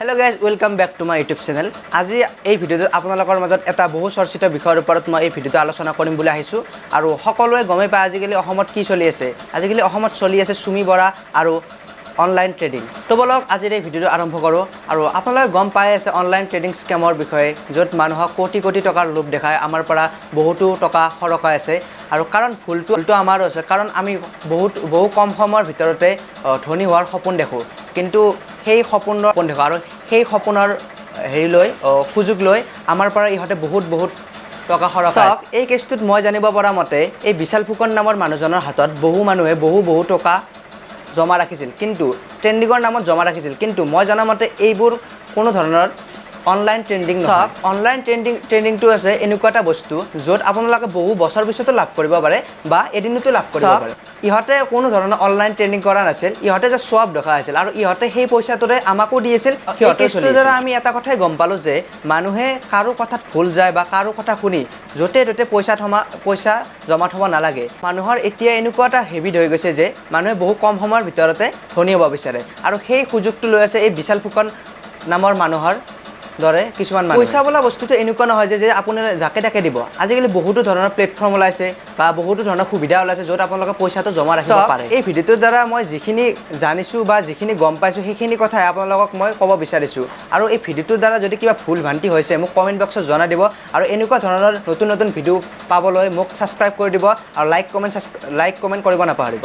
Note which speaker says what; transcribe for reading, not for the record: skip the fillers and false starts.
Speaker 1: Hello guys, welcome back to my YouTube channel. আজি এই ভিডিওত আপোনালোকৰ মাজত এটা বহু চৰ্চিত বিষয়ৰ ওপৰত মই এই ভিডিওটো আলোচনা কৰিম বুলি আহিছো আৰু সকলোৱে গমে পায় আজিকালি অসমত কি চলি আছে। আজিকালি অসমত চলি আছে চুমি বৰা আৰু অনলাইন ট্ৰেডিং। তো বলক আজিৰ এই ভিডিওটো আৰম্ভ কৰো আৰু আপোনালোকে গম পাই আছে অনলাইন ট্ৰেডিং স্কেমৰ বিষয়ে য'ত মানুহক কোটি কোটি টকাৰ লোভ দেখায় আমাৰ পৰা বহুতো টকা খৰকাই আছে আৰু কাৰণ ভুলটো আমাৰ আছে কাৰণ আমি বহু কম সময়ৰ ভিতৰতে ধনী হোৱাৰ সপোন দেখো কিন্তু সেই সপোনৰ দেখো আৰু সেই সপোনৰ সুযোগ লৈ আমাৰ পৰা ইহঁতে বহুত টকা খৰকায়। এই কেছটোত মই জানিব পৰা মতে এই বিশাল ফুকন নামৰ মানুহজনৰ হাতত বহু মানুহে বহু টকা জমা ৰাখিছিল কিন্তু ট্ৰেন্ডিঙৰ নামত জমা ৰাখিছিল কিন্তু মই জানা মতে এইবোৰ কোনো ধৰণৰ অনলাইন ট্ৰেন্ডিং নহয়। অনলাইন ট্ৰেন্ডিংটো আছে এনেকুৱা এটা বস্তু য'ত আপোনালোকে বহু বছৰ পিছতো লাভ কৰিব পাৰে বা এদিনতো লাভ কৰিব পাৰে। ইহঁতে কোনো ধৰণৰ অনলাইন ট্ৰেন্ডিং কৰা নাছিল, ইহঁতে যে সব দেখা আছিল আৰু ইহঁতে সেই পইচাটোৰে আমাকো দি আছিল। কেছটোৰ দ্বাৰা আমি এটা কথাই গম পালো যে মানুহে কাৰো কথাত ভুল যায় বা কাৰো কথা শুনি য'তে ত'তে পইচা জমা থব নালাগে। মানুহৰ এতিয়া এনেকুৱা এটা হেবিট হৈ গৈছে যে মানুহে বহু কম সময়ৰ ভিতৰতে ধনী হ'ব বিচাৰে আৰু সেই সুযোগটো লৈ আছে এই বিশাল ফুকন নামৰ মানুহৰ দৰে কিছুমান মানুহ। পইচা বোলা বস্তুটো এনেকুৱা নহয় যে আপুনি যাকে তাকে দিব। আজিকালি বহুতো ধৰণৰ প্লেটফৰ্ম ওলাইছে বা বহুতো ধৰণৰ সুবিধা ওলাইছে য'ত আপোনালোকে পইচাটো জমা ৰাখিব পাৰে। এই ভিডিঅ'টোৰ দ্বাৰা মই যিখিনি জানিছোঁ বা যিখিনি গম পাইছোঁ সেইখিনি কথাই আপোনালোকক মই ক'ব বিচাৰিছোঁ আৰু এই ভিডিঅ'টোৰ দ্বাৰা যদি কিবা ভুল ভ্ৰান্তি হৈছে মোক কমেণ্ট বক্সত জনাই দিব আৰু এনেকুৱা ধৰণৰ নতুন ভিডিঅ' পাবলৈ মোক ছাবস্ক্ৰাইব কৰি দিব আৰু লাইক কমেণ্ট কৰিব নাপাহৰিব।